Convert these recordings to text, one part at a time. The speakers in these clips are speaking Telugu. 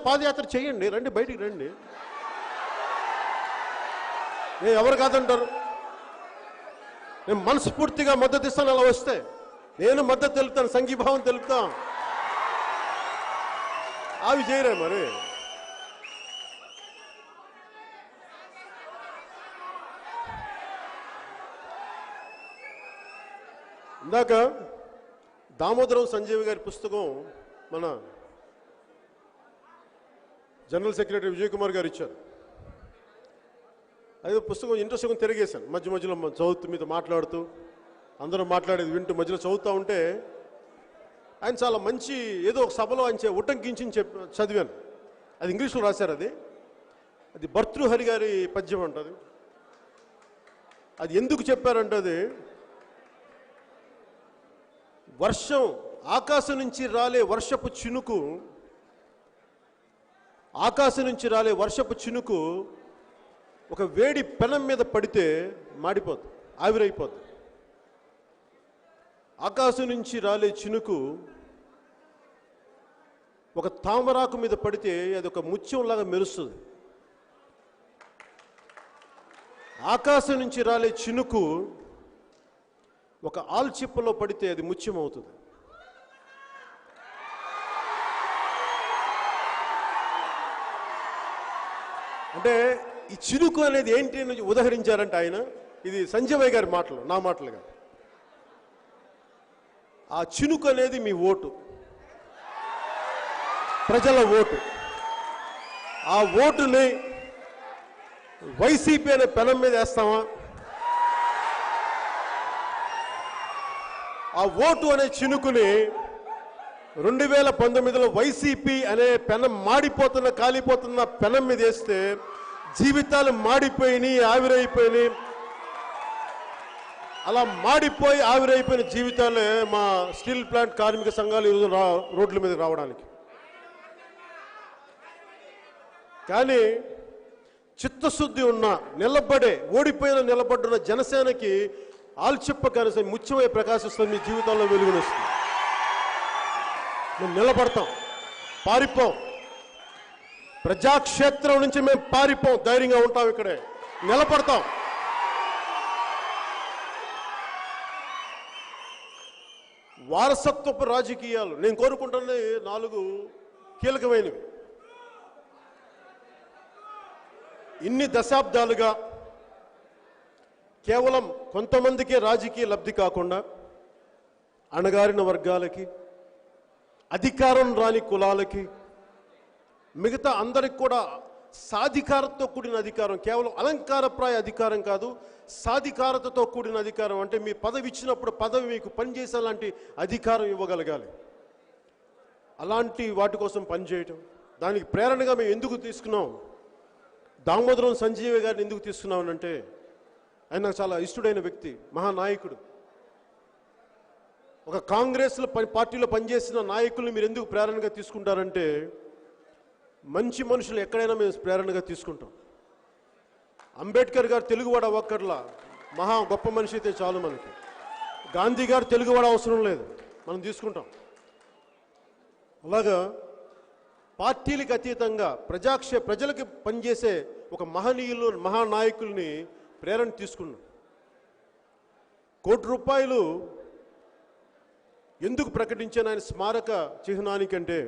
పాదయాత్ర చేయండి, రండి, బయటికి రండి. నేను ఎవరు కాదంటారు? నేను మనస్ఫూర్తిగా మద్దతు ఇస్తాను. అలా వస్తే నేను మద్దతు తెలుపుతాను, సంఘీభావం తెలుపుతాం. అవి చేయరే మరి. ఇందాక దామోదరం సంజీవ్ గారి పుస్తకం మన జనరల్ సెక్రటరీ విజయ్ కుమార్ గారు ఇచ్చారు. అదే పుస్తకం ఇంట్రెస్ట్గా తిరిగేశాను. మధ్య మధ్యలో చదువుతూ మీతో మాట్లాడుతూ, అందరూ మాట్లాడేది వింటూ మధ్యలో చదువుతూ ఉంటే ఆయన చాలా మంచి, ఏదో ఒక సభలో ఆయన ఉటంకించి చదివాను. అది ఇంగ్లీష్లో రాశారు. అది భర్తృహరి గారి పద్యం అంటది. అది ఎందుకు చెప్పారంటది, వర్షం ఆకాశం నుంచి రాలే వర్షపు చినుకు, ఆకాశం నుంచి రాలే వర్షపు చినుకు ఒక వేడి పెనం మీద పడితే మాడిపోద్ది, ఆవిరైపోద్ది. ఆకాశం నుంచి రాలే చినుకు ఒక తామరాకు మీద పడితే అది ఒక ముత్యంలాగా మెరుస్తుంది. ఆకాశం నుంచి రాలే చినుకు ఒక ఆల్చిప్పలో పడితే అది ముత్యం అవుతుంది. అంటే ఈ చినుకు అనేది ఏంటి అని ఉదహరించారంటే ఆయన, ఇది సంజయ్ గారి మాటలు, నా మాటలుగా. ఆ చినుకు అనేది మీ ఓటు, ప్రజల ఓటు. ఆ ఓటుని వైసీపీ అనే పెనం మీద వేస్తామా? ఆ ఓటు అనే చినుకుని 2019లో వైసీపీ అనే పెనం, మాడిపోతున్న కాలిపోతున్న పెనం మీద వేస్తే జీవితాలు మాడిపోయినాయి, ఆవిరైపోయినాయి. అలా మాడిపోయి ఆవిరైపోయిన జీవితాలే మా స్టీల్ ప్లాంట్ కార్మిక సంఘాలు ఈరోజు రోడ్ల మీద రావడానికి. కానీ చిత్తశుద్ధి ఉన్న, నిలబడే, ఓడిపోయిన నిలబడ్డున్న జనసేనకి ఆల్చిప్ప కనీసం ముత్యమై ప్రకాశిస్తుంది. మీ జీవితాల్లో వెలుగునిస్తుంది. మేము నిలబడతాం, పారిపోం. ప్రజాక్షేత్రం నుంచి మేము పారిపోం, ధైర్యంగా ఉంటాం, ఇక్కడే నిలబడతాం. వారసత్వపు రాజకీయాలు నేను కోరుకుంటున్నది 4 కీలకమైనవి. ఇన్ని దశాబ్దాలుగా కేవలం కొంతమందికే రాజకీయ లబ్ధి కాకుండా అణగారిన వర్గాలకి, అధికారం రాని కులాలకి, మిగతా అందరికి కూడా సాధికారతతో కూడిన అధికారం, కేవలం అలంకారప్రాయ అధికారం కాదు, సాధికారతతో కూడిన అధికారం. అంటే మీ పదవి ఇచ్చినప్పుడు పదవి మీకు పనిచేసేలాంటి అధికారం ఇవ్వగలగాలి. అలాంటి వాటి కోసం పనిచేయటం, దానికి ప్రేరణగా మేము ఎందుకు తీసుకున్నాం, దామోదరం సంజీవ్ గారిని ఎందుకు తీసుకున్నామనంటే ఆయన నాకు చాలా ఇష్టడైన వ్యక్తి, మహానాయకుడు. ఒక కాంగ్రెస్లో పార్టీలో పనిచేసిన నాయకుల్ని మీరు ఎందుకు ప్రేరణగా తీసుకుంటారంటే, మంచి మనుషులు ఎక్కడైనా మేము ప్రేరణగా తీసుకుంటాం. అంబేద్కర్ గారు తెలుగువాడు అవ్వక్కర్లా, మహా గొప్ప మనిషి అయితే చాలు మనకి. గాంధీ గారు తెలుగువాడు అవసరం లేదు, మనం తీసుకుంటాం. అలాగా పార్టీలకు అతీతంగా ప్రజలకి పనిచేసే ఒక మహనీయులు, మహానాయకుల్ని ప్రేరణ తీసుకున్నాం. ₹1 ఎందుకు ప్రకటించాను ఆయన స్మారక చిహ్నానికంటే,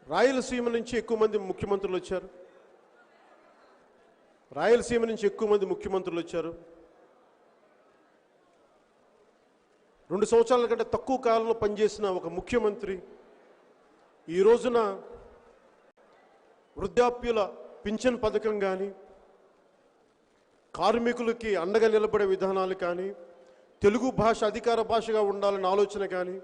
రాయలసీమ నుంచి ఎక్కువ మంది ముఖ్యమంత్రులు వచ్చారు. రాయలసీమ నుంచి ఎక్కువ మంది ముఖ్యమంత్రులు వచ్చారు. 2 సంవత్సరాల కంటే తక్కువ కాలంలో పనిచేసిన ఒక ముఖ్యమంత్రి ఈ రోజున వృద్ధాప్యుల పింఛన్ పథకం కానీ, కార్మికులకి అండగా నిలబడే విధానాలు కానీ, తెలుగు భాష అధికార భాషగా ఉండాలనే ఆలోచన కానీ,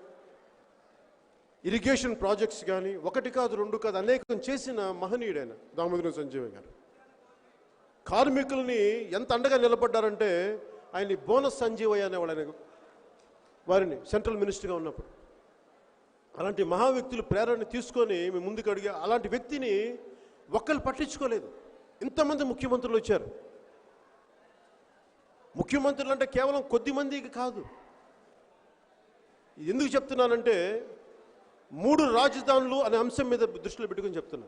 ఇరిగేషన్ ప్రాజెక్ట్స్ కానీ, 1 కాదు 2 కాదు అనేకం చేసిన మహనీయుడైన దామోదరం సంజీవ్ గారు. కార్మికుల్ని ఎంత అండగా నిలబడ్డారంటే, ఆయన్ని బోనస్ సంజీవయ్య అనేవాడు, ఆయన వారిని సెంట్రల్ మినిస్టర్గా ఉన్నప్పుడు. అలాంటి మహా వ్యక్తులు ప్రేరణ తీసుకొని మేము ముందుకు అడిగా. అలాంటి వ్యక్తిని ఒక్కరు పట్టించుకోలేదు. ఇంతమంది ముఖ్యమంత్రులు వచ్చారు. ముఖ్యమంత్రులు అంటే కేవలం కొద్ది మందికి కాదు. ఎందుకు చెప్తున్నానంటే, 3 రాజధానులు అనే అంశం మీద దృష్టిలో పెట్టుకుని చెప్తున్నా.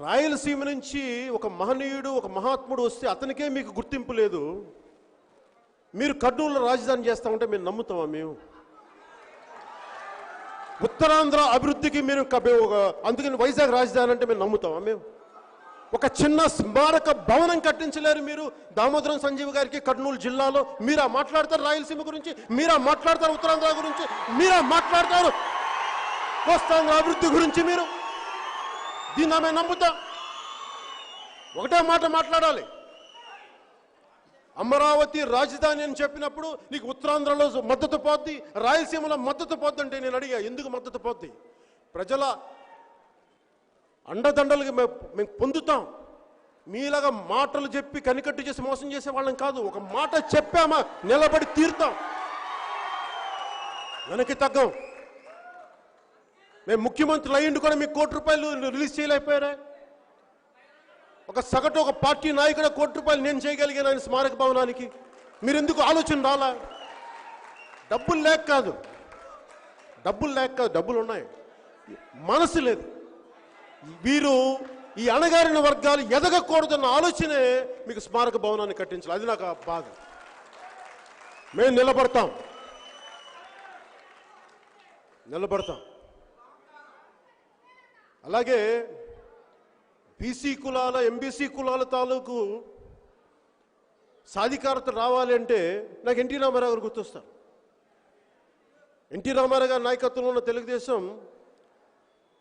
రాయలసీమ నుంచి ఒక మహనీయుడు, ఒక మహాత్ముడు వస్తే అతనికే మీకు గుర్తింపు లేదు. మీరు కర్నూలులో రాజధాని చేస్తామంటే మేము నమ్ముతామా? మేము ఉత్తరాంధ్ర అభివృద్ధికి మీరు అందుకని వైజాగ్ రాజధాని అంటే మేము నమ్ముతామా? మేము ఒక చిన్న స్మారక భవనం కట్టించలేరు మీరు దామోదరం సంజీవ్ గారికి కర్నూలు జిల్లాలో. మీరా మాట్లాడతారు రాయలసీమ గురించి, మీరా మాట్లాడతారు ఉత్తరాంధ్ర గురించి, మీరా మాట్లాడతారు కోస్తాంధ్ర అభివృద్ధి గురించి. మీరు దీన్ని ఆమె నమ్ముతాం? ఒకటే మాట మాట్లాడాలి. అమరావతి రాజధాని అని చెప్పినప్పుడు నీకు ఉత్తరాంధ్రలో మద్దతు పోద్ది, రాయలసీమలో మద్దతు పోద్ది అంటే నేను అడిగా, ఎందుకు మద్దతు పోద్ది? ప్రజల అండదండలకి మేము పొందుతాం. మీలాగా మాటలు చెప్పి కనికట్టు చేసి మోసం చేసే వాళ్ళం కాదు. ఒక మాట చెప్పామా నిలబడి తీరుతాం, వెనక్కి తగ్గం. మేము ముఖ్యమంత్రులు అయ్యిండు కూడా మీకు ₹1 రిలీజ్ చేయలేకపోయారా? ఒక సగటు ఒక పార్టీ నాయకుడు ₹1 నేను చేయగలిగాను ఆయన స్మారక భవనానికి. మీరు ఎందుకు ఆలోచన రాలా? డబ్బులు లేక కాదు, డబ్బులు ఉన్నాయి, మనసు లేదు. వీరు ఈ అణగారిన వర్గాలు ఎదగకూడదన్న ఆలోచనే మీకు స్మారక భవనాన్ని కట్టించాలి. అది నాకు బాధ. మేము నిలబడతాం. అలాగే బీసీ కులాల, ఎంబీసీ కులాల తాలూకు సాధికారత రావాలి అంటే నాకు ఎన్టీ రామారావు గారు గుర్తొస్తారు. ఎన్టీ రామారావు గారి నాయకత్వంలో ఉన్న తెలుగుదేశం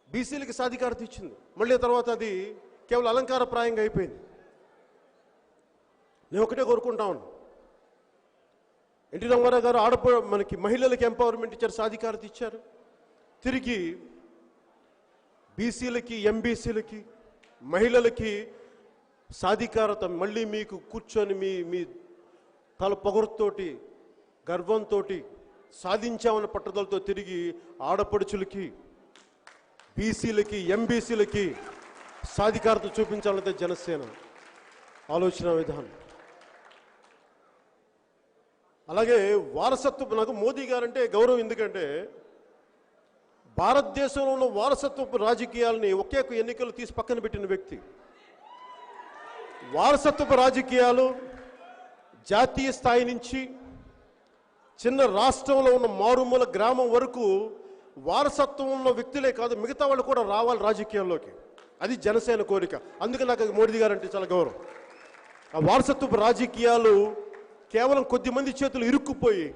బీసీలకి సాధికారత ఇచ్చింది. మళ్ళీ తర్వాత అది కేవలం అలంకారప్రాయంగా అయిపోయింది. నేను ఒకటే కోరుకుంటా ఉన్నాను, ఎన్టీ రామారావు గారు మనకి మహిళలకి ఎంపవర్మెంట్ ఇచ్చారు, సాధికారత ఇచ్చారు. తిరిగి బీసీలకి, ఎంబీసీలకి, మహిళలకి సాధికారత మళ్ళీ మీకు కూర్చొని మీ తల పొగరుతోటి, గర్వంతో సాధించామన్న పట్టుదలతో తిరిగి ఆడపడుచులకి, బీసీలకి, ఎంబీసీలకి సాధికారత చూపించాలంటే జనసేన ఆలోచన విధానం. అలాగే వారసత్వం, నాకు మోదీ గారంటే గౌరవం. ఎందుకంటే భారతదేశంలో ఉన్న వారసత్వపు రాజకీయాలని ఒకే ఎన్నికలు తీసి పక్కన పెట్టిన వ్యక్తి. వారసత్వపు రాజకీయాలు జాతీయ స్థాయి నుంచి చిన్న రాష్ట్రంలో ఉన్న మారుమూల గ్రామం వరకు వారసత్వం ఉన్న వ్యక్తులే కాదు, మిగతా వాళ్ళు కూడా రావాలి రాజకీయాల్లోకి. అది జనసేన కోరిక. అందుకే నాకు మోదీ గారు అంటే చాలా గౌరవం. ఆ వారసత్వపు రాజకీయాలు కేవలం కొద్ది మంది చేతులు ఇరుక్కుపోయి,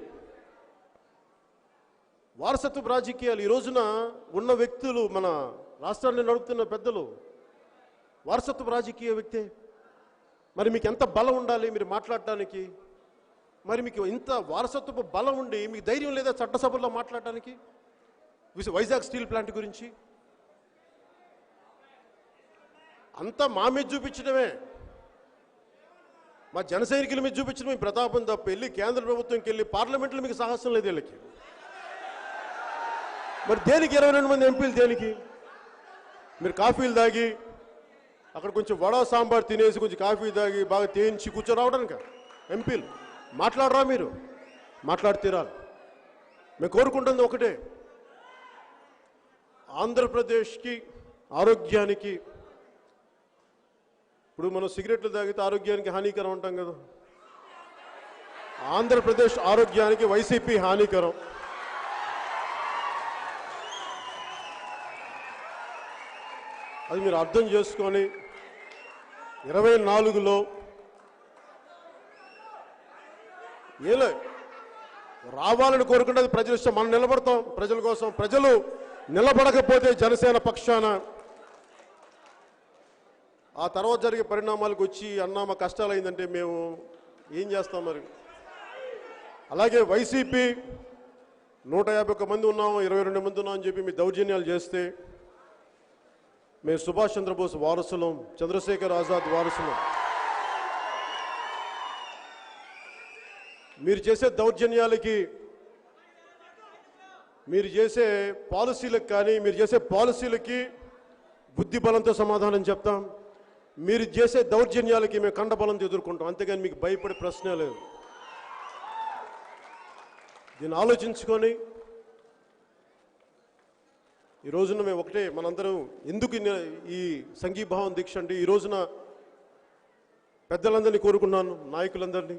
వారసత్వపు రాజకీయాలు ఈ రోజున ఉన్న వ్యక్తులు, మన రాష్ట్రాన్ని నడుపుతున్న పెద్దలు వారసత్వపు రాజకీయ వ్యక్తే. మరి మీకు ఎంత బలం ఉండాలి మీరు మాట్లాడటానికి? మరి మీకు ఇంత వారసత్వపు బలం ఉండి మీకు ధైర్యం లేదా చట్టసభల్లో మాట్లాడటానికి? వైజాగ్ స్టీల్ ప్లాంట్ గురించి అంతా మా మీద చూపించడమే, మా జన సైనికుల మీద చూపించడమే ప్రతాపం తప్ప వెళ్ళి కేంద్ర ప్రభుత్వంకి వెళ్ళి పార్లమెంట్లో మీకు సాహసం లేదు వీళ్ళకి. మరి దేనికి 22 మంది ఎంపీలు? దేనికి? మీరు కాఫీలు తాగి అక్కడ కొంచెం వడ సాంబార్ తినేసి కొంచెం కాఫీ తాగి బాగా తేయించి కూర్చోరావడానికి ఎంపీలు మాట్లాడరా? మీరు మాట్లాడితేరాలి. మేము కోరుకుంటుంది ఒకటే, ఆంధ్రప్రదేశ్కి ఆరోగ్యానికి, ఇప్పుడు మనం సిగరెట్లు తాగితే ఆరోగ్యానికి హానికరం ఉంటాం కదా, ఆంధ్రప్రదేశ్ ఆరోగ్యానికి వైసీపీ హానికరం. అది మీరు అర్థం చేసుకొని 24లో ఏలే రావాలని కోరుకుంటే ప్రజల ఇష్టం. మనం నిలబడతాం ప్రజల కోసం. ప్రజలు నిలబడకపోతే జనసేన పక్షాన ఆ తర్వాత జరిగే పరిణామాలకు వచ్చి అన్నా మా కష్టాలు అయిందంటే మేము ఏం చేస్తాం మరి? అలాగే వైసీపీ 151 మంది ఉన్నాము, 22 మంది ఉన్నామని చెప్పి మీ దౌర్జన్యాలు చేస్తే మేము సుభాష్ చంద్రబోస్ వారసులం, చంద్రశేఖర్ ఆజాద్ వారసులం. మీరు చేసే దౌర్జన్యాలకి, మీరు చేసే పాలసీలకు కానీ, మీరు చేసే పాలసీలకి బుద్ధి బలంతో సమాధానం చెప్తాం. మీరు చేసే దౌర్జన్యాలకి మేము కండబలంతో ఎదుర్కొంటాం. అంతేగాని మీకు భయపడే ప్రశ్నే లేదు. దీన్ని ఆలోచించుకొని ఈ రోజున మేము ఒకటే మనందరం ఎందుకు ఈ సంఘీభావం దీక్ష అంటే ఈ రోజున పెద్దలందరినీ కోరుకున్నాను, నాయకులందరినీ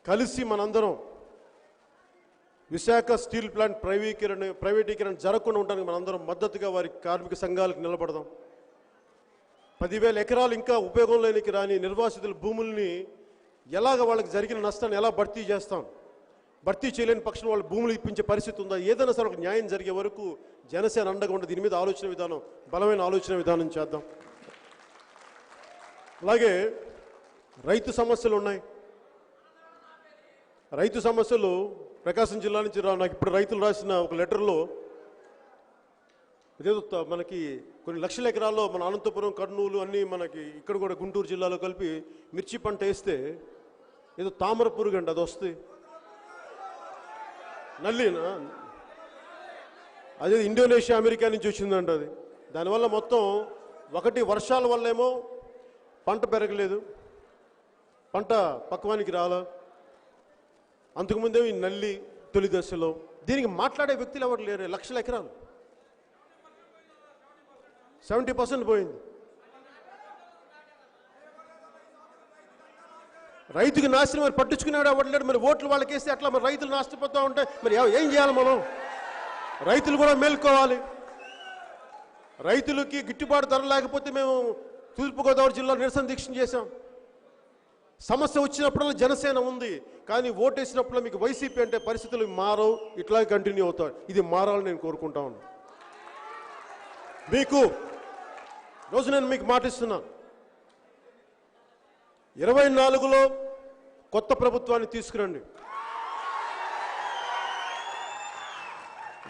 కలిసి మనందరం విశాఖ స్టీల్ ప్లాంట్ ప్రైవేటీకరణ జరగకుండా ఉండడానికి మనందరం మద్దతుగా వారి కార్మిక సంఘాలకు నిలబడదాం. 10,000 ఎకరాలు ఇంకా ఉపయోగంలోనికి రాని నిర్వాసితుల భూముల్ని ఎలాగ వాళ్ళకి జరిగిన నష్టాన్ని ఎలా భర్తీ చేస్తాం, భర్తీ చేయలేని పక్షంలో వాళ్ళు భూములు ఇప్పించే పరిస్థితి ఉందా, ఏదైనా సరే ఒక న్యాయం జరిగే వరకు జనసేన అండగా ఉండే దీని మీద ఆలోచన విధానం, బలమైన ఆలోచన విధానం చేద్దాం. అలాగే రైతు సమస్యలు ఉన్నాయి. రైతు సమస్యలు ప్రకాశం జిల్లా నుంచి నాకు ఇప్పుడు రైతులు రాసిన ఒక లెటర్లో ఇదేదో మనకి కొన్ని లక్షల ఎకరాల్లో మన అనంతపురం, కర్నూలు అన్నీ మనకి ఇక్కడ కూడా గుంటూరు జిల్లాలో కలిపి మిర్చి పంట వేస్తే ఏదో తామర పురుగు అండి అది వస్తుంది, నల్లినా అదే ఇండోనేషియా అమెరికా నుంచి వచ్చిందంట అది. దానివల్ల మొత్తం ఒకటి వర్షాల వల్లేమో పంట పెరగలేదు, పంట పక్వానికి రాలా, అంతకుముందేమో ఈ నల్లి తొలి దశలో. దీనికి మాట్లాడే వ్యక్తులు ఎవరు లేరు. లక్షల ఎకరాలు 70% పోయింది. రైతుకి నాశనం మరి పట్టించుకునేవాడు అవ్వట్లేడు. మరి ఓట్లు వాళ్ళకి వేస్తే అట్లా మరి రైతులు నష్టపోతూ ఉంటాయి. మరి ఏం చేయాలి మనం? రైతులు కూడా మేల్కోవాలి. రైతులకి గిట్టుబాటు ధర లేకపోతే మేము తూర్పుగోదావరి జిల్లా నిరసన దీక్ష చేశాం. సమస్య వచ్చినప్పుడల్లా జనసేన ఉంది, కానీ ఓటేసినప్పుడు మీకు వైసీపీ అంటే పరిస్థితులు మారవు, ఇట్లాగే కంటిన్యూ అవుతాయి. ఇది మారాలని నేను కోరుకుంటా ఉన్నాను. మీకు రోజు నేను మీకు మాటిస్తున్నాను, 24లో కొత్త ప్రభుత్వాన్ని తీసుకురండి.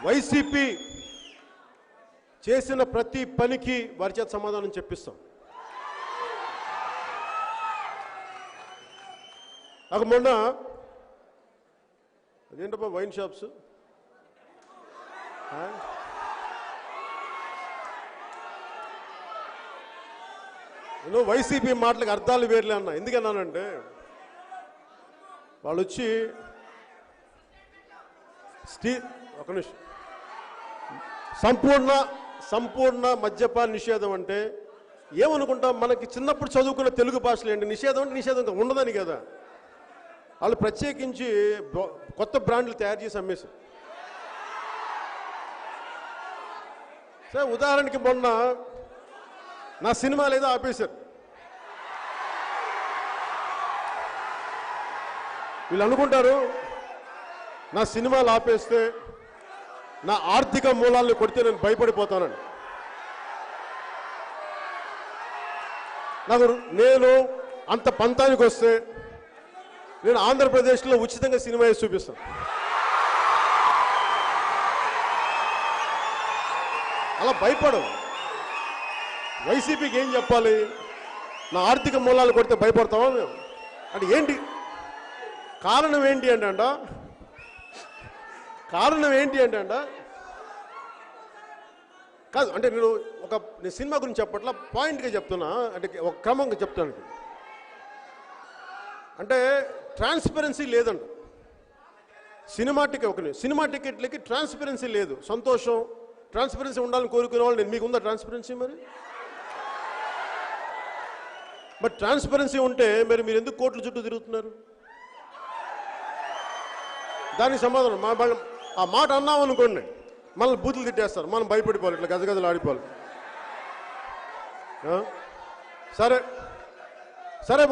వైసీపీ చేసిన ప్రతి పనికి వారి చేత సమాధానం చెప్పిస్తాం. నాకు మొన్న అదేంటబ్బా వైన్ షాప్స్ నేను వైసీపీ మాటలకు అర్థాలు వేర్లే అన్నా. ఎందుకన్నానంటే వాళ్ళు వచ్చి ఒక నిమిషం, సంపూర్ణ మద్యపాన నిషేధం అంటే ఏమనుకుంటాం? మనకి చిన్నప్పుడు చదువుకున్న తెలుగు భాషలు ఏంటి? నిషేధం అంటే నిషేధం ఉండదని కదా. వాళ్ళు ప్రత్యేకించి కొత్త బ్రాండ్లు తయారు చేసి అమ్మేశారు. సరే ఉదాహరణకి మొన్న నా సినిమా లేదా ఆపేశారు. వీళ్ళు అనుకుంటారు నా సినిమాలు ఆపేస్తే నా ఆర్థిక మూలాలను కొడితే నేను భయపడిపోతానని. నేను అంత పంతానికి వస్తే నేను ఆంధ్రప్రదేశ్లో ఉచితంగా సినిమా వేసి చూపిస్తాను. అలా భయపడు. వైసీపీకి ఏం చెప్పాలి? నా ఆర్థిక మూలాలు కొడితే భయపడతావా మేము అంటే ఏంటి? కారణం ఏంటి అంటే కాదు అంటే నేను సినిమా గురించి చెప్పట్లా, పాయింట్గా చెప్తున్నా, అంటే ఒక క్రమంగా చెప్తాను. అంటే ట్రాన్స్పరెన్సీ లేదంట సినిమా టికెట్లకి ట్రాన్స్పరెన్సీ లేదు. సంతోషం, ట్రాన్స్పరెన్సీ ఉండాలని కోరుకునే వాళ్ళు నేను. మీకుందా ట్రాన్స్పరెన్సీ? మరి ట్రాన్స్పరెన్సీ ఉంటే మరి మీరు ఎందుకు కోర్టుల చుట్టూ తిరుగుతున్నారు? దానికి సమాధానం ఆ మాట అన్నాం అనుకోండి, మనల్ని బూతులు తిట్టేస్తారు, మనం భయపడిపోవాలి, ఇట్లా గజగజలు ఆడిపోవాలి. సరే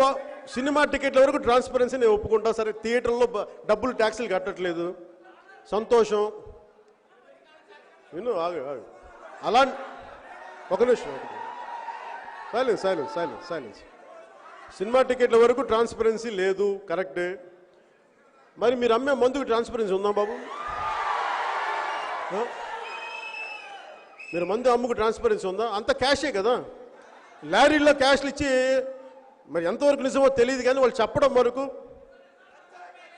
సినిమా టికెట్ల వరకు ట్రాన్స్పరెన్సీ నేను ఒప్పుకుంటా. సరే థియేటర్లో డబ్బులు ట్యాక్సులు కట్టట్లేదు, సంతోషం. విను అలా ఒక నిమిషం, సైలెన్స్. సినిమా టికెట్ల వరకు ట్రాన్స్పరెన్సీ లేదు, కరెక్టే. మరి మీరు అమ్మే మందుకు ట్రాన్స్పరెన్సీ ఉందా బాబు? మీరు మందు అమ్ముకు ట్రాన్స్పరెన్సీ ఉందా? అంత క్యాషే కదా. లారీల్లో క్యాష్లు ఇచ్చి మరి ఎంతవరకు నిజమో తెలియదు, కానీ వాళ్ళు చెప్పడం వరకు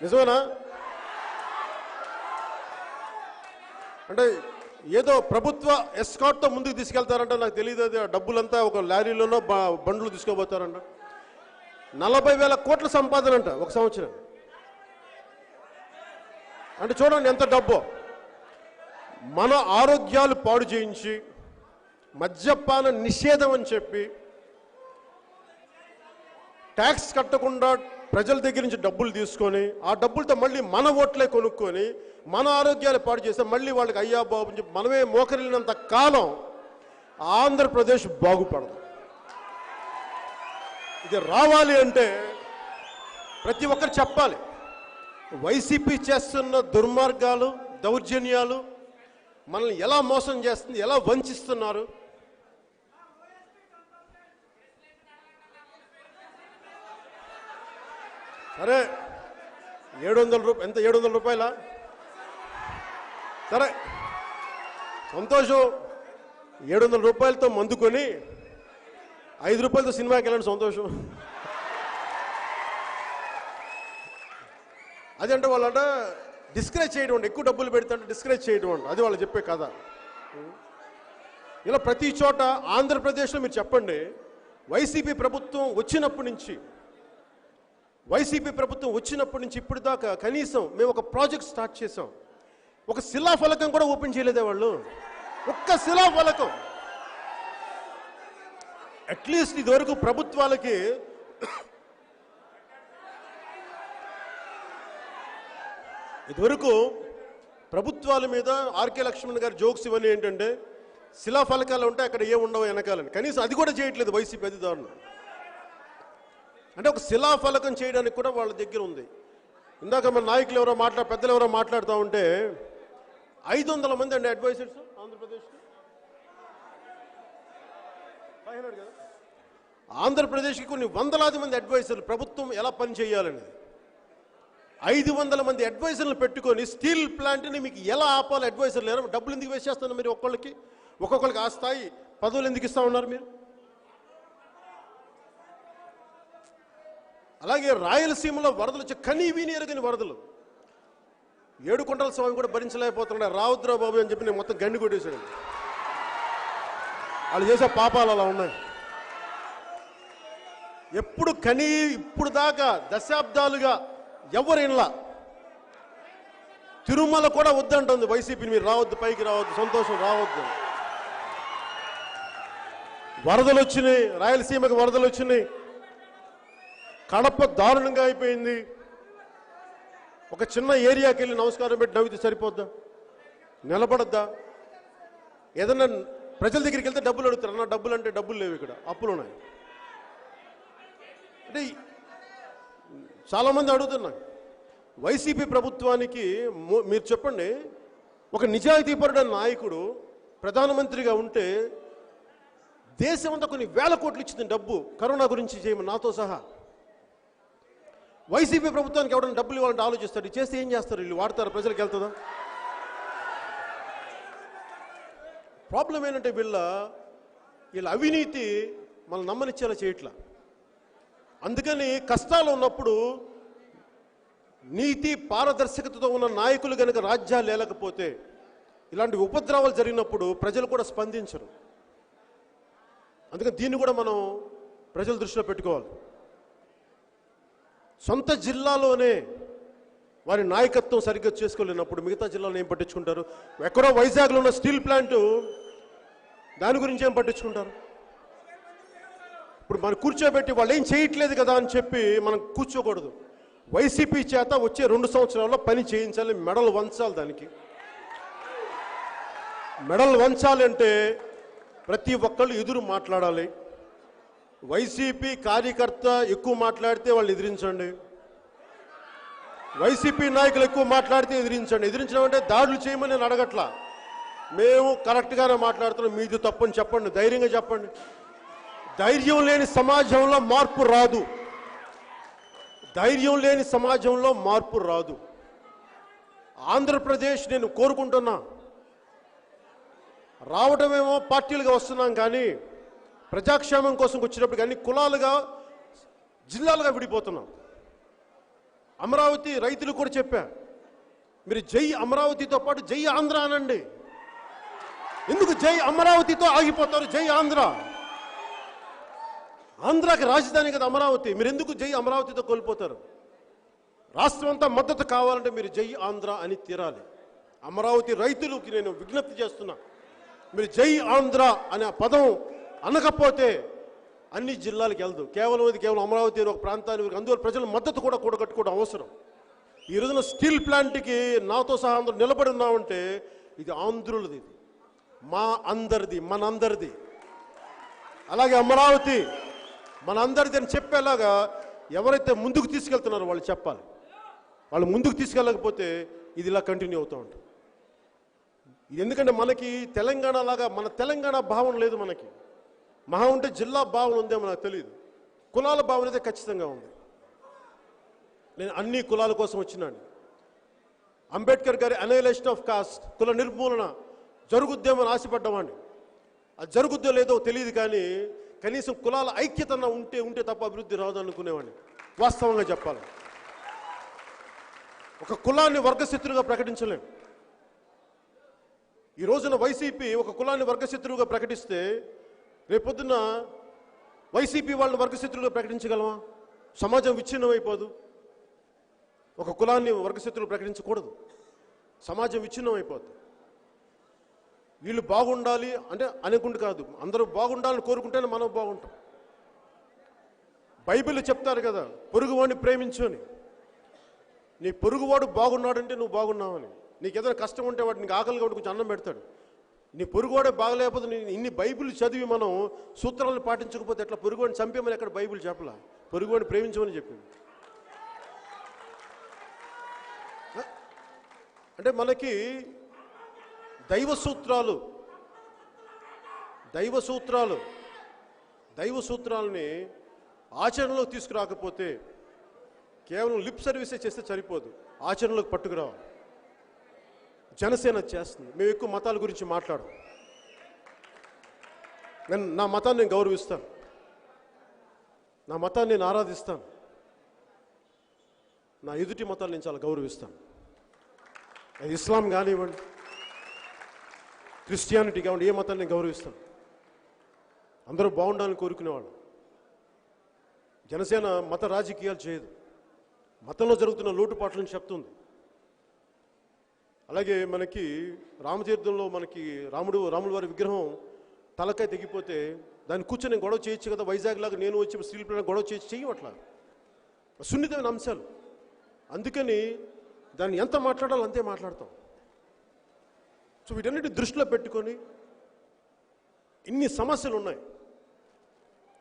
నిజమేనా? అంటే ఏదో ప్రభుత్వ ఎస్కార్ట్తో ముందుకు తీసుకెళ్తారంట, నాకు తెలియదు. అది డబ్బులంతా ఒక లారీలోనో బండ్లు తీసుకోబోతారంట. 40,000 కోట్ల సంపాదన అంట ఒక సంవత్సరం. అంటే చూడండి ఎంత డబ్బు. మన ఆరోగ్యాలు పాడు చేయించి మద్యపాన నిషేధం అని చెప్పి ట్యాక్స్ కట్టకుండా ప్రజల దగ్గర నుంచి డబ్బులు తీసుకొని ఆ డబ్బులతో మళ్ళీ మన ఓట్లే కొనుక్కొని మన ఆరోగ్యాలు పాడు చేస్తే మళ్ళీ వాళ్ళకి అయ్యా బాబు అని చెప్పి మనమే మోకరిల్లినంత కాలం ఆంధ్రప్రదేశ్ బాగుపడదు. ఇది రావాలి అంటే ప్రతి ఒక్కరు చెప్పాలి. వైసీపీ చేస్తున్న దుర్మార్గాలు, దౌర్జన్యాలు మనల్ని ఎలా మోసం చేస్తుంది, ఎలా వంచిస్తున్నారు. సరే 700 రూపాయలు, ఎంత 700 రూపాయల? సరే సంతోషం, 700 రూపాయలతో మందుకొని 5 రూపాయలతో సినిమాకి వెళ్ళండి, సంతోషం. అదంటే వాళ్ళంట డిస్కరేజ్ చేయడం అండి, ఎక్కువ డబ్బులు పెడితే డిస్కరేజ్ చేయడం అంట, అది వాళ్ళు చెప్పే కథ. ఇలా ప్రతి చోట ఆంధ్రప్రదేశ్లో మీరు చెప్పండి, వైసీపీ ప్రభుత్వం వచ్చినప్పటి నుంచి ఇప్పుడు దాకా కనీసం మేము ఒక ప్రాజెక్ట్ స్టార్ట్ చేసాం, ఒక శిలాఫలకం కూడా ఓపెన్ చేయలేదే వాళ్ళు, ఒక్క శిలాఫలకం. అట్లీస్ట్ ఇదివరకు ప్రభుత్వాలకి ప్రభుత్వాల మీద ఆర్కే లక్ష్మణ్ గారి జోక్స్ ఇవన్నీ ఏంటంటే శిలాఫలకాలు ఉంటే అక్కడ ఏ ఉండవు వెనకాలని, కనీసం అది కూడా చేయట్లేదు వైసీపీ అధికారులు. అంటే ఒక శిలాఫలకం చేయడానికి కూడా వాళ్ళ దగ్గర ఉంది. ఇందాక మన నాయకులు ఎవరో పెద్దలు ఎవరో మాట్లాడుతూ ఉంటే 500 మంది అండి అడ్వైజర్స్ ఆంధ్రప్రదేశ్కి. 500 కదా, ఆంధ్రప్రదేశ్కి కొన్ని వందలాది మంది అడ్వైజర్లు ప్రభుత్వం ఎలా పని చేయాలనేది. 500 మంది అడ్వైజర్లు పెట్టుకొని స్టీల్ ప్లాంట్ని మీకు ఎలా ఆపాలి అడ్వైజర్లు లేరు. డబ్బులు ఎందుకు వేస్ట్ చేస్తున్నారు మీరు? ఒక్కొక్కరికి ఆ స్థాయి పదవులు ఎందుకు ఇస్తా ఉన్నారు మీరు? అలాగే రాయలసీమలో వరదలు వచ్చి కనీవిని ఎరగని వరదలు, ఏడుకొండల స్వామి కూడా భరించలేకపోతున్నాడు. రావుద్రావు బాబు అని చెప్పి నేను మొత్తం గండి కొట్టేశాడు. వాళ్ళు చేసే పాపాలు అలా ఉన్నాయి. ఇప్పుడు దాకా దశాబ్దాలుగా ఎవరిలా తిరుమల కూడా వద్దంటుంది వైసీపీని, మీరు రావద్దు, పైకి రావద్దు, సంతోషం రావద్దు. వరదలు వచ్చినాయి, రాయలసీమకి వరదలు వచ్చినాయి, కడప దారుణంగా అయిపోయింది. ఒక చిన్న ఏరియాకి వెళ్ళి నమస్కారం పెట్టి నవ్వితే సరిపోద్దా? నిలబడద్దా? ఏదన్నా ప్రజల దగ్గరికి వెళ్తే డబ్బులు అడుగుతారు, అన్న డబ్బులు అంటే డబ్బులు లేవు, ఇక్కడ అప్పులు ఉన్నాయి అంటే చాలామంది అడుగుతున్నారు. వైసీపీ ప్రభుత్వానికి మీరు చెప్పండి, ఒక నిజాయితీపరుడు నాయకుడు ప్రధానమంత్రిగా ఉంటే దేశం అంతా కొన్ని వేల కోట్లు ఇచ్చింది డబ్బు కరోనా గురించి చేయమని నాతో సహా. వైసీపీ ప్రభుత్వానికి ఎవరైనా డబ్బులు ఇవ్వాలంటే ఆలోచిస్తారు, చేస్తే ఏం చేస్తారు వీళ్ళు? వాడతారు, ప్రజలకు వెళ్తుందా? ప్రాబ్లం ఏంటంటే వీళ్ళ అవినీతి మనం నమ్మనిచ్చేలా చేయట్లా. అందుకని కష్టాలు ఉన్నప్పుడు నీతి పారదర్శకతతో ఉన్న నాయకులు కనుక రాజ్యాలు లేకపోతే, ఇలాంటి ఉపద్రవాలు జరిగినప్పుడు ప్రజలు కూడా స్పందించరు. అందుకని దీన్ని కూడా మనం ప్రజల దృష్టిలో పెట్టుకోవాలి. సొంత జిల్లాలోనే వారి నాయకత్వం సరిగ్గా చేసుకోలేనప్పుడు మిగతా జిల్లాలో ఏం పట్టించుకుంటారు? ఎక్కడో వైజాగ్లో ఉన్న స్టీల్ ప్లాంట్ దాని గురించి ఏం పట్టించుకుంటారు? ఇప్పుడు మనం కూర్చోబెట్టి వాళ్ళు ఏం చేయట్లేదు కదా అని చెప్పి మనం కూర్చోకూడదు. వైసీపీ చేత వచ్చే 2 సంవత్సరాల్లో పని చేయించాలి, మెడలు వంచాలి. దానికి మెడలు వంచాలంటే ప్రతి ఒక్కళ్ళు ఎదురు మాట్లాడాలి. వైసీపీ కార్యకర్త ఎక్కువ మాట్లాడితే వాళ్ళు ఎదిరించండి, వైసీపీ నాయకులు ఎక్కువ మాట్లాడితే ఎదిరించండి. ఎదిరించడం అంటే దాడులు చేయమని నేను అడగట్లా, మేము కరెక్ట్గానే మాట్లాడుతున్నాం, మీది తప్పని చెప్పండి, ధైర్యంగా చెప్పండి. ధైర్యం లేని సమాజంలో మార్పు రాదు. ధైర్యం లేని సమాజంలో మార్పు రాదు. ఆంధ్రప్రదేశ్ నేను కోరుకుంటున్నా, రావడమేమో పార్టీలుగా వస్తున్నాం కానీ ప్రజాక్షేమం కోసం వచ్చినప్పుడు కానీ కులాలుగా జిల్లాలుగా విడిపోతున్నాం. అమరావతి రైతులు కూడా చెప్పా, మీరు జై అమరావతితో పాటు జై ఆంధ్ర అనండి. ఎందుకు జై అమరావతితో ఆగిపోతారు? జై ఆంధ్ర, ఆంధ్రాకి రాజధాని కదా అమరావతి, మీరు ఎందుకు జై అమరావతితో కోల్పోతారు? రాష్ట్రం అంతా మద్దతు కావాలంటే మీరు జై ఆంధ్ర అని తీరాలి. అమరావతి రైతులకి నేను విజ్ఞప్తి చేస్తున్నా, మీరు జై ఆంధ్ర అనే పదం అనకపోతే అన్ని జిల్లాలకు వెళ్దు. కేవలం అమరావతి ఒక ప్రాంతానికి, అందువల్ల ప్రజల మద్దతు కూడా కూడగట్టుకోవడం అవసరం. ఈ రోజున స్టీల్ ప్లాంట్కి నాతో సహా అందరూ నిలబడి ఉన్నామంటే ఇది ఆంధ్రులది, ఇది మా అందరిది, మనందరిది. అలాగే అమరావతి మనందరిది అని చెప్పేలాగా ఎవరైతే ముందుకు తీసుకెళ్తున్నారో వాళ్ళు చెప్పాలి. వాళ్ళు ముందుకు తీసుకెళ్ళకపోతే ఇది ఇలా కంటిన్యూ అవుతూ ఉంటుంది. ఎందుకంటే మనకి తెలంగాణ లాగా మన తెలంగాణ భావన లేదు. మనకి మహా ఉంటే జిల్లా భావన ఉందేమో నాకు తెలియదు. కులాల భావన అయితే ఖచ్చితంగా ఉంది. నేను అన్ని కులాల కోసం వచ్చినాను. అంబేద్కర్ గారి అనైలేషన్ ఆఫ్ కాస్ట్, కుల నిర్మూలన జరుగుద్దేమని ఆశపడ్డవాడిని. అది జరుగుద్దో లేదో తెలియదు, కానీ కనీసం కులాల ఐక్యత ఉంటే తప్ప అభివృద్ధి రాదు అనుకునేవాడిని. వాస్తవంగా చెప్పాలి, ఒక కులాన్ని వర్గశత్రువుగా ప్రకటించలేం. ఈ రోజున వైసీపీ ఒక కులాన్ని వర్గశత్రువుగా ప్రకటిస్తే రేపొద్దున వైసీపీ వాళ్ళని వర్గశత్రువుగా ప్రకటించగలమా? సమాజం విచ్ఛిన్నమైపోదు. ఒక కులాన్ని వర్గశత్రువులు ప్రకటించకూడదు, సమాజం విచ్ఛిన్నమైపోద్ది. వీళ్ళు బాగుండాలి అంటే అనుకుంటు కాదు, అందరూ బాగుండాలని కోరుకుంటేనే మనం బాగుంటాం. బైబిల్ చెప్తారు కదా, పొరుగువాడిని ప్రేమించు అని. నీ పొరుగువాడు బాగున్నాడంటే నువ్వు బాగున్నావని. నీకు ఏదైనా కష్టం ఉంటే వాడు నీకు ఆకలిగా ఉంటే కొంచెం అన్నం పెడతాడు. నీ పొరుగువాడే బాగలేకపోతే ఇన్ని బైబిల్ చదివి మనం సూత్రాలను పాటించకపోతే ఎట్లా? పొరుగువాడిని చంపేమని ఎక్కడ బైబిల్ చెప్పలా, పొరుగువాడిని ప్రేమించమని చెప్పింది. అంటే మనకి దైవ సూత్రాలని ఆచరణలో తీసుకురాకపోతే కేవలం లిప్ సర్వీసే చేస్తే సరిపోదు, ఆచరణలోకి పట్టుకురావాలి. జనసేన చేస్తుంది. మేము ఎక్కువ మతాల గురించి మాట్లాడం. నా మతాన్ని నేను గౌరవిస్తాను, నా మతాన్ని నేను ఆరాధిస్తాను, నా ఎదుటి మతాన్ని నేను చాలా గౌరవిస్తాను. ఇస్లాం కానివ్వండి, క్రిస్టియానిటీ కానివ్వండి, ఏ మతాన్ని నేను గౌరవిస్తాను. అందరూ బాగుండాలని కోరుకునేవాళ్ళు. జనసేన మత రాజకీయాలు చేయదు, మతంలో జరుగుతున్న లోటుపాట్లను చెప్తుంది. అలాగే మనకి రామతీర్థంలో మనకి రాముల వారి విగ్రహం తలకాయ తెగిపోతే దాన్ని కూర్చొని నేను గొడవ చేయొచ్చు కదా, వైజాగ్ లాగా నేను వచ్చి స్టీల్ ప్లాంట్ గొడవ చెయ్యం. అట్లా సున్నితమైన అంశాలు. అందుకని దాన్ని ఎంత మాట్లాడాలో అంతే మాట్లాడతాం. సో వీటన్నిటి దృష్టిలో పెట్టుకొని ఇన్ని సమస్యలు ఉన్నాయి.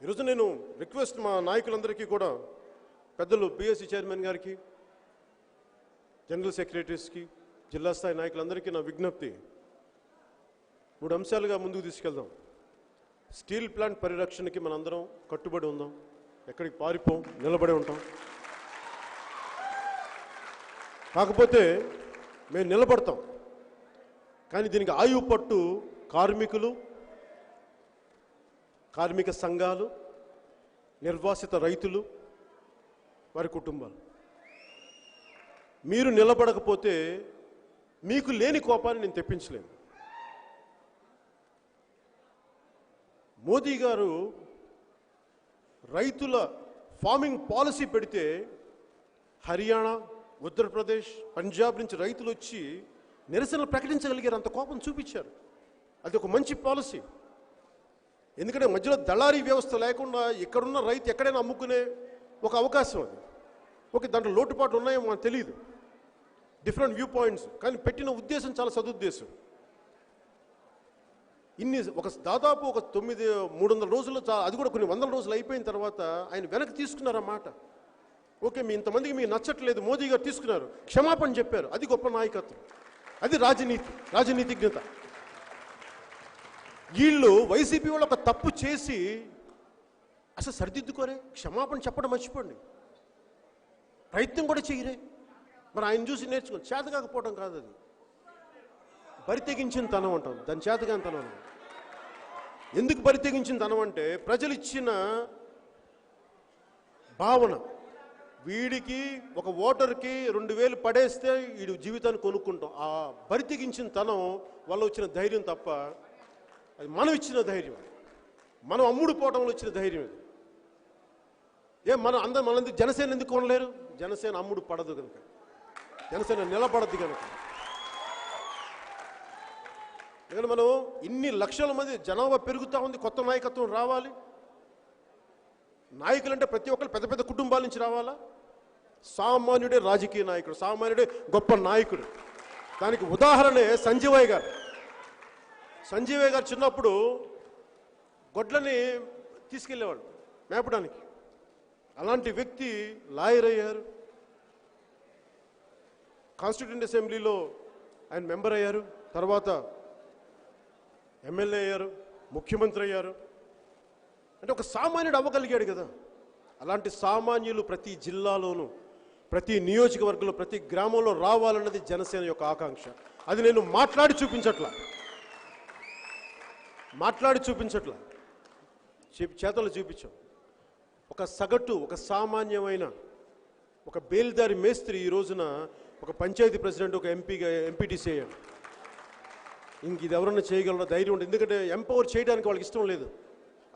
ఈరోజు నేను రిక్వెస్ట్ మా నాయకులందరికీ కూడా, పెద్దలు పిఎస్సి చైర్మన్ గారికి, జనరల్ సెక్రటరీస్కి, జిల్లా స్థాయి నాయకులందరికీ నా విజ్ఞప్తి, 3 అంశాలుగా ముందుకు తీసుకెళ్దాం. స్టీల్ ప్లాంట్ పరిరక్షణకి మనందరం కట్టుబడి ఉందాం, ఎక్కడికి పారిపోం, నిలబడి ఉంటాం. కాకపోతే మేము నిలబడతాం, కానీ దీనికి ఆయువు పట్టు కార్మికులు, కార్మిక సంఘాలు, నిర్వాసిత రైతులు, వారి కుటుంబాలు. మీరు నిలబడకపోతే మీకు లేని కోపాన్ని నేను తెప్పించలేను. మోదీ గారు రైతుల ఫార్మింగ్ పాలసీ పెడితే హర్యానా, ఉత్తరప్రదేశ్, పంజాబ్ నుంచి రైతులు వచ్చి నిరసనలు ప్రకటించగలిగారు, అంత కోపం చూపించారు. అది ఒక మంచి పాలసీ. ఎందుకంటే మధ్యలో దళారీ వ్యవస్థ లేకుండా ఇక్కడున్న రైతు ఎక్కడైనా అమ్ముకునే ఒక అవకాశం అది. ఓకే, దాంట్లో లోటుపాట్లు ఉన్నాయో మనకు తెలియదు, డిఫరెంట్ వ్యూ పాయింట్స్, కానీ పెట్టిన ఉద్దేశం చాలా సదుద్దేశం. దాదాపు ఒక 300 రోజులు, అది కూడా కొన్ని వందల రోజులు అయిపోయిన తర్వాత ఆయన వెనక్కి తీసుకున్నారన్నమాట. ఓకే, మీ ఇంతమందికి మీకు నచ్చట్లేదు, మోదీ గారు తీసుకున్నారు, క్షమాపణ చెప్పారు. అది గొప్ప నాయకత్వం, అది రాజనీతిజ్ఞత. వీళ్ళు వైసీపీ వాళ్ళు ఒక తప్పు చేసి అసలు సరిదిద్దుకోరే, క్షమాపణ చెప్పడం మర్చిపోండి, ప్రయత్నం కూడా చేయరే. మరి ఆయన చూసి నేర్చుకోండి. చేత కాకపోవడం కాదు, అది బరి తెగించిన తనం అంటాం, దాని చేతగాని తనం. ఎందుకు బరి తెగించిన తనం అంటే ప్రజలు ఇచ్చిన భావన. వీడికి ఒక ఓటర్కి 2000 పడేస్తే వీడి జీవితాన్ని కొనుక్కుంటాం. ఆ బరి తెగించిన తనం వల్ల వచ్చిన ధైర్యం తప్ప అది మనం ఇచ్చిన ధైర్యం, మనం అమ్ముడుపోవడంలో వచ్చిన ధైర్యం ఇది. మనందరూ జనసేన ఎందుకు కొనలేరు? జనసేన అమ్ముడు పడదు కనుక, జనసేన నిలబడద్దు కనుక. ఎందుకంటే మనం ఇన్ని లక్షల మంది జనాభా పెరుగుతూ ఉంది, కొత్త నాయకత్వం రావాలి. నాయకులు అంటే ప్రతి ఒక్కరు పెద్ద పెద్ద కుటుంబాల నుంచి రావాలా? సామాన్యుడే రాజకీయ నాయకుడు, సామాన్యుడే గొప్ప నాయకుడు. దానికి ఉదాహరణే సంజీవయ్య గారు. సంజీవయ్య గారు చిన్నప్పుడు గొడ్లని తీసుకెళ్ళేవాడు మేపడానికి. అలాంటి వ్యక్తి లాయర్ అయ్యారు, కాన్స్టిట్యూంట్ అసెంబ్లీలో ఆయన మెంబర్ అయ్యారు, తర్వాత ఎమ్మెల్యే అయ్యారు, ముఖ్యమంత్రి అయ్యారు. అంటే ఒక సామాన్యుడు అవ్వగలిగాడు కదా. అలాంటి సామాన్యులు ప్రతి జిల్లాలోనూ, ప్రతి నియోజకవర్గంలో, ప్రతి గ్రామంలో రావాలన్నది జనసేన యొక్క ఆకాంక్ష. అది నేను మాట్లాడి చూపించట్లా, చేతలు చూపించాం. ఒక సగటు, ఒక సామాన్యమైన, ఒక బేల్దారి మేస్త్రి ఈ రోజున ఒక పంచాయతీ ప్రెసిడెంట్, ఒక ఎంపీటీసీ అయ్యాడు. ఇంక ఇది ఎవరన్నా చేయగలరో ధైర్యం ఉంటుంది. ఎందుకంటే ఎంపవర్ చేయడానికి వాళ్ళకి ఇష్టం లేదు.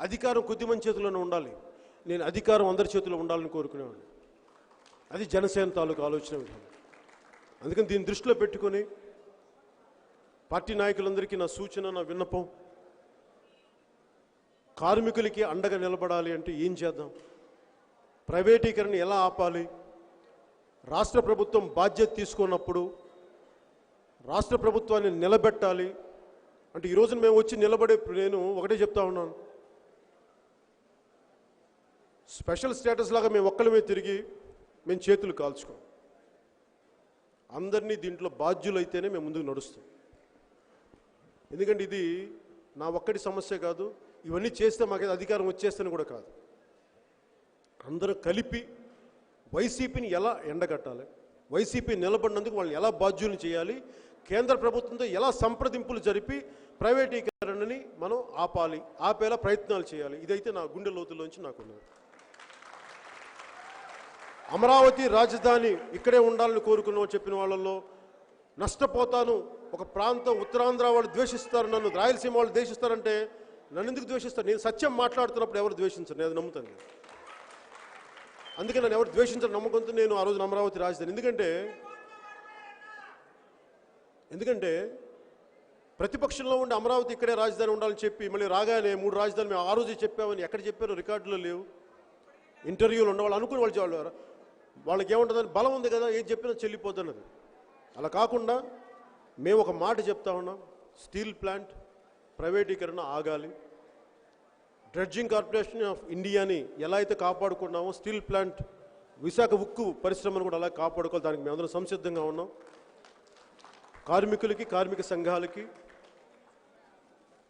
అధికారం కొద్దిమంది చేతుల్లోనే ఉండాలి. నేను అధికారం అందరి చేతుల్లో ఉండాలని కోరుకునేవాడిని. అది జనసేన తాలూకు ఆలోచన విధానం. అందుకని దీన్ని దృష్టిలో పెట్టుకొని పార్టీ నాయకులందరికీ నా సూచన, నా విన్నపం, కార్మికులకి అండగా నిలబడాలి అంటే ఏం చేద్దాం? ప్రైవేటీకరణ ఎలా ఆపాలి? రాష్ట్ర ప్రభుత్వం బాధ్యత తీసుకున్నప్పుడు రాష్ట్ర ప్రభుత్వాన్ని నిలబెట్టాలి అంటే ఈ రోజున మేము వచ్చి నిలబడే, నేను ఒకటే చెప్తా ఉన్నాను, స్పెషల్ స్టేటస్ లాగా మేము ఒక్కళ్ళమే తిరిగి మేము చేతులు కాల్చుకోం. అందరినీ దీంట్లో బాధ్యులైతేనే మేము ముందుకు నడుస్తాం. ఎందుకంటే ఇది నా ఒక్కటి సమస్య కాదు. ఇవన్నీ చేస్తే మాకు అధికారం వచ్చేస్తేనే కూడా కాదు. అందరూ కలిపి వైసీపీని ఎలా ఎండగట్టాలి, వైసీపీ నిలబడినందుకు వాళ్ళని ఎలా బాధ్యులను చేయాలి, కేంద్ర ప్రభుత్వంతో ఎలా సంప్రదింపులు జరిపి ప్రైవేటీకరణని మనం ఆపేలా ప్రయత్నాలు చేయాలి. ఇదైతే నా గుండె లోతుల్లోంచి నాకున్నది. అమరావతి రాజధాని ఇక్కడే ఉండాలని కోరుకున్నాం చెప్పిన వాళ్ళల్లో నష్టపోతాను. ఒక ప్రాంతం ఉత్తరాంధ్ర వాళ్ళు ద్వేషిస్తారు, నన్ను రాయలసీమ వాళ్ళు ద్వేషిస్తారంటే నన్ను ఎందుకు ద్వేషిస్తారు? నేను సత్యం మాట్లాడుతున్నప్పుడు ఎవరు ద్వేషించరు, నేను అది నమ్ముతాను. అందుకే నన్ను ఎవరు ద్వేషించరు నమ్మకంతో నేను ఆ రోజున అమరావతి రాజధాని. ఎందుకంటే ప్రతిపక్షంలో ఉండి అమరావతి ఇక్కడే రాజధాని ఉండాలని చెప్పి మళ్ళీ రాగానే 3 రాజధానులు మేము ఆ రోజే చెప్పామని ఎక్కడ చెప్పారో రికార్డులో లేవు. ఇంటర్వ్యూలు ఉండేవాళ్ళు అనుకుని వాళ్ళకి ఏముంటుందని బలం ఉంది కదా, ఏది చెప్పినా చెల్లిపోతున్నది. అలా కాకుండా మేము ఒక మాట చెప్తా ఉన్నాం, స్టీల్ ప్లాంట్ ప్రైవేటీకరణ ఆగాలి. డ్రెడ్జింగ్ కార్పొరేషన్ ఆఫ్ ఇండియాని ఎలా అయితే కాపాడుకున్నామో స్టీల్ ప్లాంట్ విశాఖ ఉక్కు పరిశ్రమను కూడా అలా కాపాడుకోవాలి. దానికి మేమందరం సంసిద్ధంగా ఉన్నాం. కార్మికులకి, కార్మిక సంఘాలకి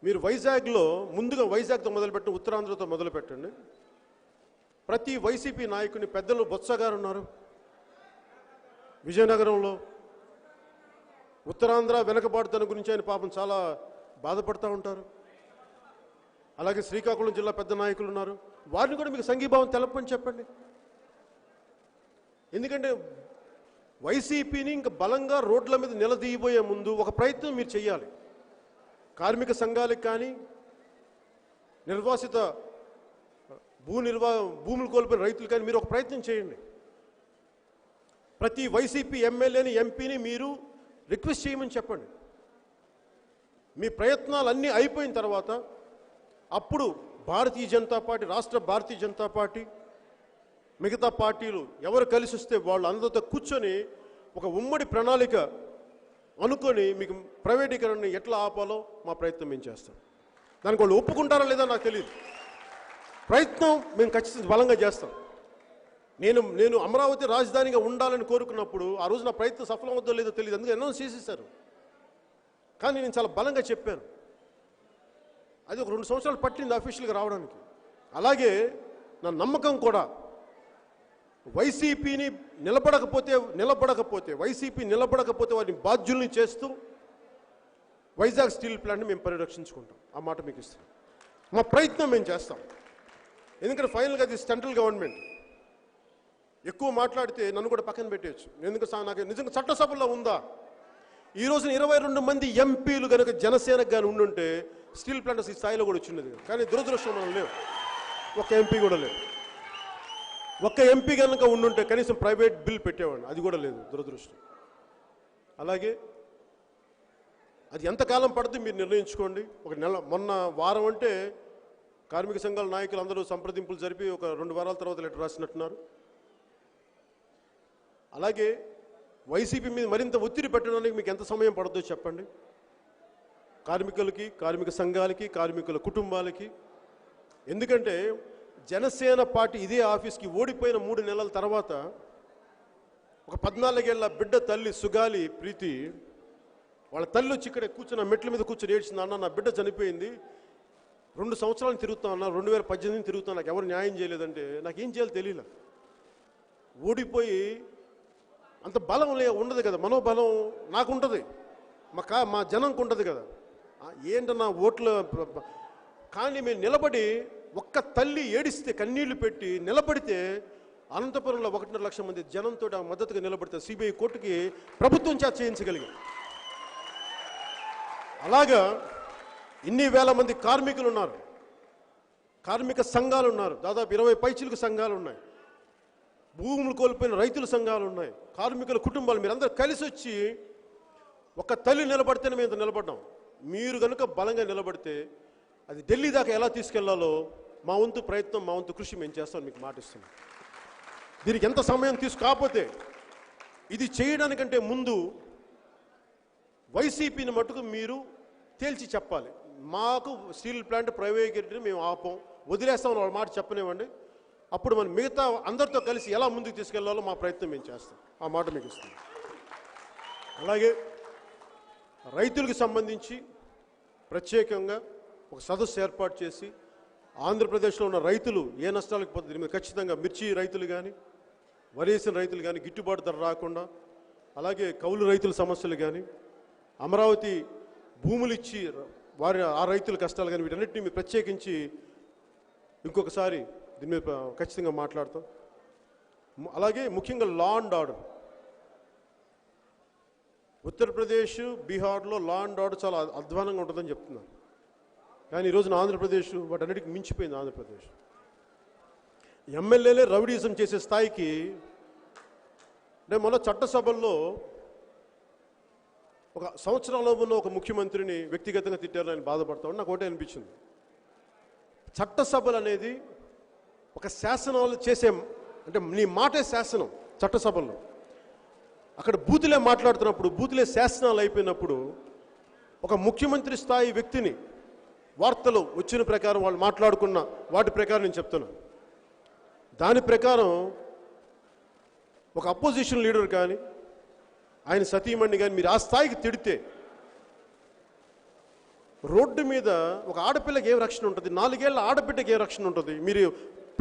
మీరు వైజాగ్లో ముందుగా వైజాగ్తో మొదలుపెట్టండి, ఉత్తరాంధ్రతో మొదలు పెట్టండి. ప్రతి వైసీపీ నాయకుని, పెద్దలు బొత్స గారు ఉన్నారు విజయనగరంలో. ఉత్తరాంధ్ర వెనకబాటుతనం గురించి ఆయన పాపం చాలా బాధపడుతూ ఉంటారు. అలాగే శ్రీకాకుళం జిల్లా పెద్ద నాయకులు ఉన్నారు. వారిని కూడా మీకు సంఘీభావం తెలపని చెప్పండి. ఎందుకంటే వైసీపీని ఇంకా బలంగా రోడ్ల మీద నిలదీయబోయే ముందు ఒక ప్రయత్నం మీరు చేయాలి. కార్మిక సంఘాలకు కానీ, నిర్వాసిత భూములు కోల్పోయిన రైతులు కానీ మీరు ఒక ప్రయత్నం చేయండి. ప్రతి వైసీపీ ఎమ్మెల్యేని, ఎంపీని మీరు రిక్వెస్ట్ చేయమని చెప్పండి. మీ ప్రయత్నాలన్నీ అయిపోయిన తర్వాత అప్పుడు భారతీయ జనతా పార్టీ, రాష్ట్ర భారతీయ జనతా పార్టీ, మిగతా పార్టీలు ఎవరు కలిసి వస్తే వాళ్ళు అందరితో కూర్చొని ఒక ఉమ్మడి ప్రణాళిక అనుకొని మీకు ప్రైవేటీకరణని ఎట్లా ఆపాలో మా ప్రయత్నం మేము చేస్తాం. దానికి వాళ్ళు ఒప్పుకుంటారా లేదా నాకు తెలియదు. ప్రయత్నం మేము ఖచ్చితంగా బలంగా చేస్తాం. నేను అమరావతి రాజధానిగా ఉండాలని కోరుకున్నప్పుడు ఆ రోజు నా ప్రయత్నం సఫలం అవుతుందో లేదో తెలియదు, అందుకే అనౌన్స్ చేసేసారు. కానీ నేను చాలా బలంగా చెప్పాను. అది ఒక 2 సంవత్సరాలు పట్టింది అఫీషియల్గా రావడానికి. అలాగే నా నమ్మకం కూడా వైసీపీ నిలబడకపోతే వారిని బాధ్యుల్ని చేస్తూ వైజాగ్ స్టీల్ ప్లాంట్ని మేము పరిరక్షించుకుంటాం. ఆ మాట మీకు ఇస్తాం. మా ప్రయత్నం మేము చేస్తాం. ఎందుకంటే ఫైనల్గా అది సెంట్రల్ గవర్నమెంట్. ఎక్కువ మాట్లాడితే నన్ను కూడా పక్కన పెట్టేయచ్చు. ఎందుకంటే నాకు నిజంగా చట్టసభల్లో ఉందా? ఈ రోజున 22 మంది ఎంపీలు కనుక జనసేనకు కానీ ఉండుంటే స్టీల్ ప్లాంట్ ఈ స్థాయిలో కూడా వచ్చిండేది. కానీ దురదృష్టం మనం లేవు, ఒక ఎంపీ కూడా లేవు. ఒక్క ఎంపీ కనుక ఉండుంటే కనీసం ప్రైవేట్ బిల్ పెట్టేవాడిని, అది కూడా లేదు, దురదృష్టం. అలాగే అది ఎంతకాలం పడుతుంది మీరు నిర్ణయించుకోండి. ఒక నెల, మొన్న వారం అంటే కార్మిక సంఘాల నాయకులు అందరూ సంప్రదింపులు జరిపి ఒక 2 వారాల తర్వాత లెటర్ రాసినట్టున్నారు. అలాగే వైసీపీ మీద మరింత ఒత్తిడి పెట్టడానికి మీకు ఎంత సమయం పడుతుందో చెప్పండి. కార్మికులకి, కార్మిక సంఘాలకి, కార్మికుల కుటుంబాలకి. ఎందుకంటే జనసేన పార్టీ ఇదే ఆఫీస్కి ఓడిపోయిన 3 నెలల తర్వాత ఒక 14 ఏళ్ల బిడ్డ తల్లి సుగాలి ప్రీతి వాళ్ళ తల్లి వచ్చి ఇక్కడ కూర్చున్న మెట్ల మీద కూర్చొని ఏడ్చింది, అన్న నా బిడ్డ చనిపోయింది, 2 సంవత్సరాలు తిరుగుతా అన్న, 2018 తిరుగుతాను, నాకు ఎవరు న్యాయం చేయలేదంటే నాకేం చేయాలో తెలియలే. ఓడిపోయి అంత బలం ఉండదు కదా, మనోబలం నాకుంటుంది, మా జనంకు ఉంటుంది కదా, ఏంటన్నా ఓట్లు. కానీ మేము నిలబడి ఒక్క తల్లి ఏడిస్తే కన్నీళ్లు పెట్టి నిలబడితే అనంతపురంలో 1.5 లక్షల మంది జనంతో మద్దతుగా నిలబడితే సిబిఐ కోర్టుకి ప్రభుత్వం చేత చేయించగలిగాం. అలాగా ఇన్ని వేల మంది కార్మికులు ఉన్నారు, కార్మిక సంఘాలు ఉన్నారు, దాదాపు 20 పైచిలకు సంఘాలు ఉన్నాయి, భూములు కోల్పోయిన రైతుల సంఘాలు ఉన్నాయి, కార్మికుల కుటుంబాలు, మీరందరూ కలిసి వచ్చి ఒక తల్లి నిలబడితేనే మేము నిలబడ్డాం. మీరు కనుక బలంగా నిలబడితే అది ఢిల్లీ దాకా ఎలా తీసుకెళ్లాలో మా వంతు ప్రయత్నం, మా వంతు కృషి మేము చేస్తాం, మీకు మాటిస్తున్నాం. దీనికి ఎంత సమయం కాకపోతే ఇది చేయడానికంటే ముందు వైసీపీని మటుకు మీరు తేల్చి చెప్పాలి. మాకు స్టీల్ ప్లాంట్ ప్రైవేటీకరణ మేము ఆపం, వదిలేస్తామని వాళ్ళ మాట చెప్పనివ్వండి. అప్పుడు మనం మిగతా అందరితో కలిసి ఎలా ముందుకు తీసుకెళ్లాలో మా ప్రయత్నం మేము చేస్తాం, ఆ మాట మీకు ఇస్తాం. అలాగే రైతులకు సంబంధించి ప్రత్యేకంగా ఒక సదస్సు ఏర్పాటు చేసి ఆంధ్రప్రదేశ్లో ఉన్న రైతులు ఏ నష్టాలకు పోతుంది దీని మీద ఖచ్చితంగా, మిర్చి రైతులు కానీ, వరేసిన రైతులు కానీ గిట్టుబాటు ధర రాకుండా, అలాగే కౌలు రైతుల సమస్యలు కానీ, అమరావతి భూములు ఇచ్చి ఆ రైతుల కష్టాలు కానీ, వీటన్నిటిని మీరు ప్రత్యేకించి ఇంకొకసారి దీని మీద ఖచ్చితంగా మాట్లాడతాం. అలాగే ముఖ్యంగా లా అండ్ ఆర్డర్, ఉత్తరప్రదేశ్, బీహార్లో లా అండ్ ఆర్డర్ చాలా అధ్వానంగా ఉంటుందని చెప్తున్నారు. కానీ ఈరోజున ఆంధ్రప్రదేశ్ వాటన్నిటికి మించిపోయింది. ఆంధ్రప్రదేశ్ ఎమ్మెల్యేలే రౌడీజం చేసే స్థాయికి. అంటే మన చట్టసభల్లో ఒక సంవత్సరంలో ఉన్న ఒక ముఖ్యమంత్రిని వ్యక్తిగతంగా తిట్టారని ఆయన బాధపడతాడు. నాకు ఒకటే అనిపించింది, చట్టసభలు అనేది ఒక శాసనాలు చేసే, అంటే నీ మాటే శాసనం చట్టసభల్లో. అక్కడ బూతులే మాట్లాడుతున్నప్పుడు, బూతులే శాసనాలు అయిపోయినప్పుడు ఒక ముఖ్యమంత్రి స్థాయి వ్యక్తిని వార్తలు వచ్చిన ప్రకారం వాళ్ళు మాట్లాడుకున్న వాటి ప్రకారం నేను చెప్తున్నాను. దాని ప్రకారం ఒక అపోజిషన్ లీడర్ కానీ, ఆయన సతీమణి కానీ మీరు ఆ స్థాయికి తిడితే రోడ్డు మీద ఒక ఆడపిల్లకి ఏం రక్షణ ఉంటుంది, 4 ఏళ్ల ఆడబిడ్డకి ఏం రక్షణ ఉంటుంది? మీరు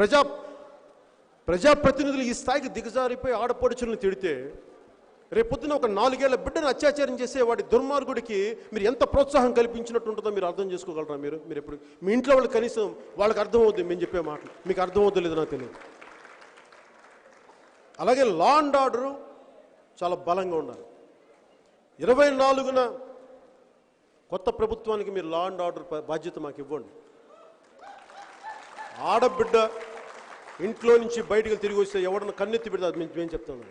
ప్రజాప్రతినిధులు ఈ స్థాయికి దిగజారిపోయి ఆడపడుచులను తిడితే రేపొద్దున ఒక 4 ఏళ్ల బిడ్డను అత్యాచారం చేసే వాడి దుర్మార్గుడికి మీరు ఎంత ప్రోత్సాహం కల్పించినట్టు ఉంటుందో మీరు అర్థం చేసుకోగలరా? మీరు ఎప్పుడు మీ ఇంట్లో వాళ్ళు కనీసం వాళ్ళకి అర్థమవుతుంది మేము చెప్పే మాటలు, మీకు అర్థమవుతుందో లేదో నాకు తెలియదు. అలాగే లా అండ్ ఆర్డరు చాలా బలంగా ఉండాలి. 24న కొత్త ప్రభుత్వానికి మీరు లా అండ్ ఆర్డర్ బాధ్యత మాకు ఇవ్వండి. ఆడబిడ్డ ఇంట్లో నుంచి బయటికి తిరిగి వస్తే ఎవడన్నా కన్నెత్తి పెడితే అది మేము చెప్తాం.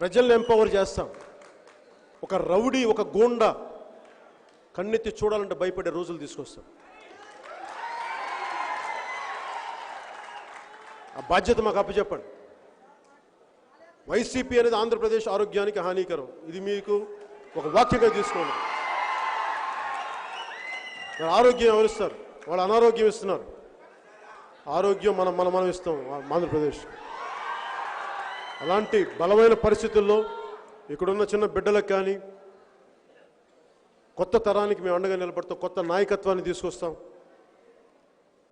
ప్రజల్ని ఎంపవర్ చేస్తాం. ఒక రౌడీ, ఒక గోండా కన్నెత్తి చూడాలంటే భయపడే రోజులు తీసుకొస్తాం. ఆ బాధ్యత మాకు అప్పచెప్పండి. వైసీపీ అనేది ఆంధ్రప్రదేశ్ ఆరోగ్యానికి హానికరం, ఇది మీకు ఒక వాక్యంగా తీసుకోండి. ఆరోగ్యం ఎవరిస్తారు? వాళ్ళు అనారోగ్యం ఇస్తున్నారు. ఆరోగ్యం మనం ఇస్తాం ఆంధ్రప్రదేశ్. అలాంటి బలమైన పరిస్థితుల్లో ఇక్కడున్న చిన్న బిడ్డలకు కానీ కొత్త తరానికి మేము అండగా నిలబడతాం, కొత్త నాయకత్వాన్ని తీసుకొస్తాం.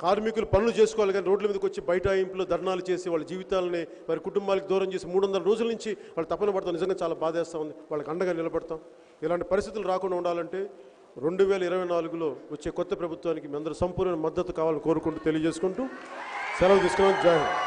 కార్మికులు పనులు చేసుకోవాలి కానీ రోడ్ల మీదకి వచ్చి బైఠాయింపులు, ధర్నాలు చేసి వాళ్ళ జీవితాలని వారి కుటుంబాలకు దూరం చేసి 300 రోజుల నుంచి వాళ్ళు తపన పడతాం. నిజంగా చాలా బాధేస్తూ ఉంది. వాళ్ళకి అండగా నిలబడతాం. ఇలాంటి పరిస్థితులు రాకుండా ఉండాలంటే 2024లో వచ్చే కొత్త ప్రభుత్వానికి మీ అందరూ సంపూర్ణ మద్దతు కావాలని కోరుకుంటూ తెలియజేసుకుంటూ సెలవు తీసుకున్నాం. జై హింద్.